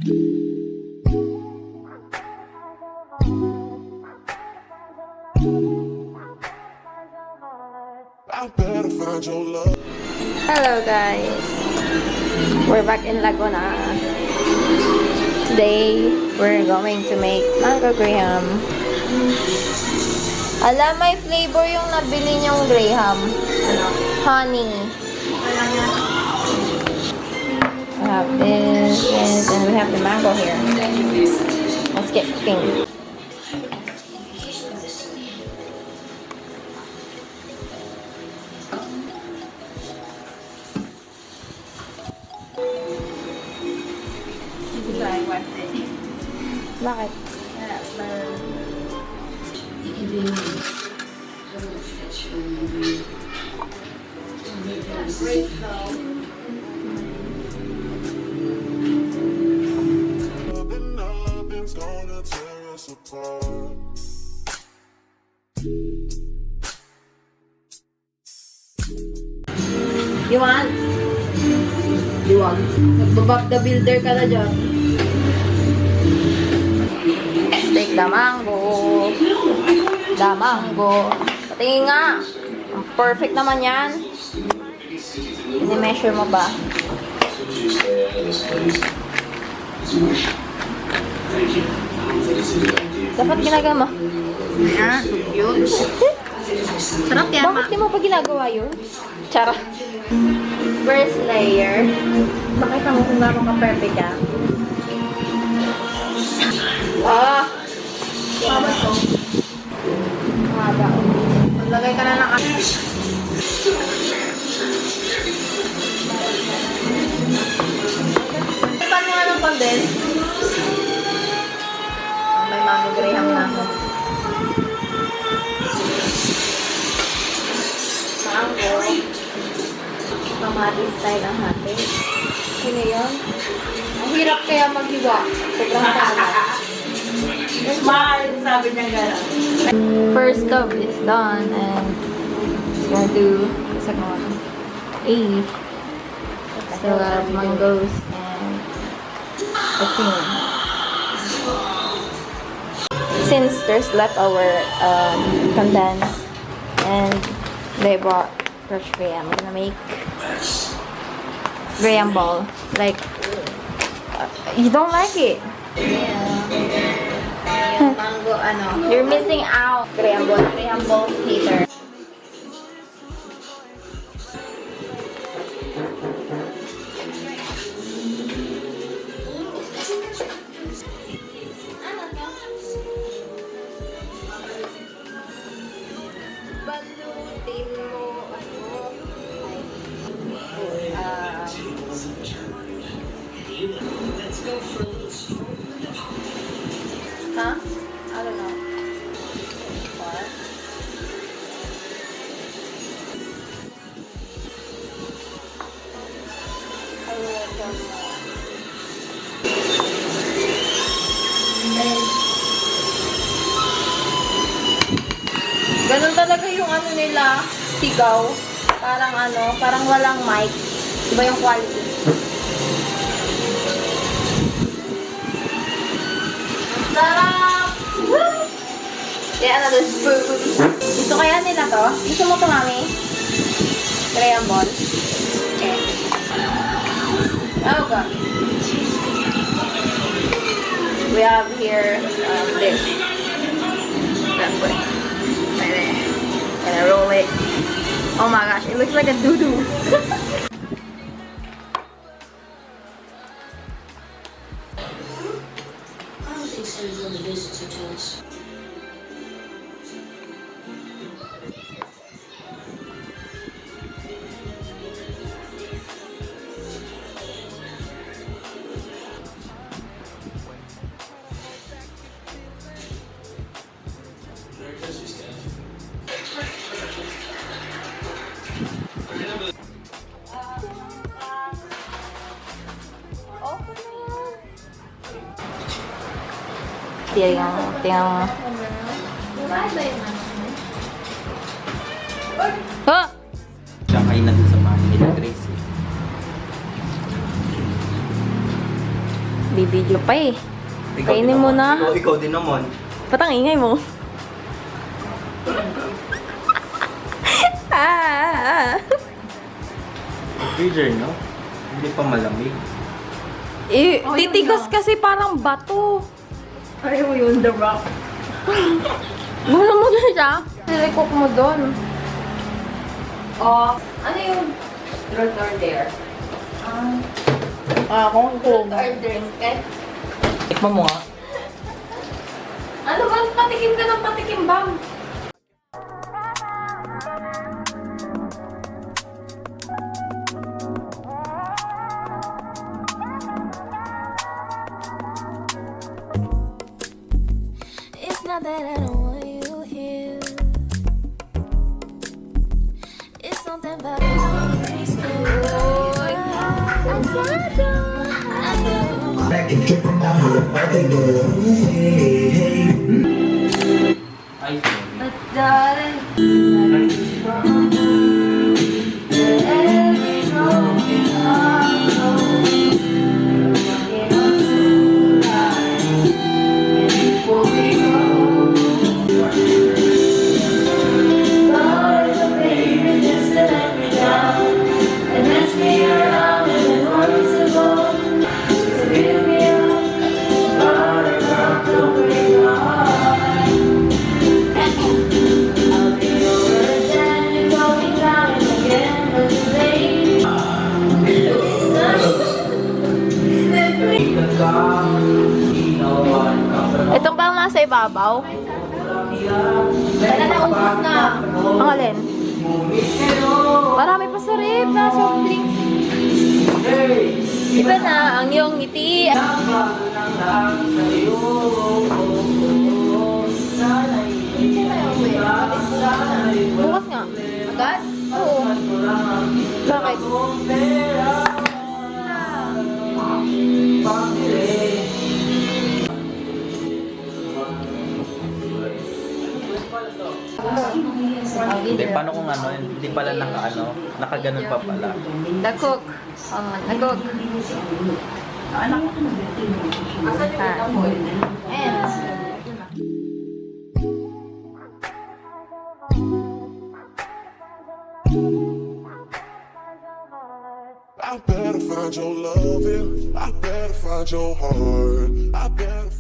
Hello guys, we're back in Laguna. Today, we're going to make mango graham. Alam, may flavor yung nabili niyong graham. Ano? Honey. We have this, and we have the mango here. Let's get cooking. Bakit? You want? You want? Magbabab the builder ka na dyan. Let's take the mango. The mango. Patingin nga. Perfect naman yan. Ini-measure mo ba? Dapat ginagawa mo. Yun. Sarap yan, Bakit di mo pa ginagawa yun? Charot. First layer. Bakit mo kung gano'n ka-perfect ka? Ah! Tama to. Mahaba. Maglagay ka na ng Pan mo nga ng condense. May mango graham na ako. Mango. Kamatis style ang hati. Sino yun? Ang hirap kaya maghiwa. Sobrang talas. Smile, sabi niya gano'n. First stove is done and it's gonna do the second one. Still have mangoes and the cream. Since there's leftover condensed and they bought crushed graham, I'm gonna make graham ball. Like, you don't like it? Mango, ano? You're missing out. Graham ball heater. Balutin mo ano? Huh? I don't know. What? I will tell you. Ganun talaga yung ano nila, sigaw. Parang ano, parang walang mic. Iba yung quality. Sarap! Yeah, another spoon. Gusto kaya nila to? Gusto mo to, mami? Graham ball? Okay. Oh, God. We have here this. That way. Right there. And I roll it. Oh my gosh, it looks like a doo-doo. On the business hotels. Tingnan mo. Ha? Siya kayo na dun sa bahay nila, Gracie. Bibidyo pa eh. Ikaw Kainin din mo naman. na. Ikaw din naman. Patang ingay mo. Ah! Freezer, no? Hindi pa malamig. Eh, Oh, yun titigas na. kasi parang bato. Ayaw mo yun, The Rock. Ano mo na siya? Nilikok mo doon. Oh, ano yung truth or dare? Kung Truth or drink, eh? Tikman mo nga. Ano ba? Patikim ka ng patikim, bang? It's not that I don't want you here. It's something about the way you stay. Back and trip them out of the birthday girl. Hey, hey. Ay, sorry. But darling, Itong bang nasa ibabaw? wala na, ubus na. Ang alin? Marami pa sa rib na soft drinks. Iba na ang iyong ngiti. Bukas nga. Agad? Oo. Bakit? Hindi, paano kung ano, hindi pala nakaganon pa pala. Nag-cook. Nag-cook. I better find your loving. I better find your heart. I better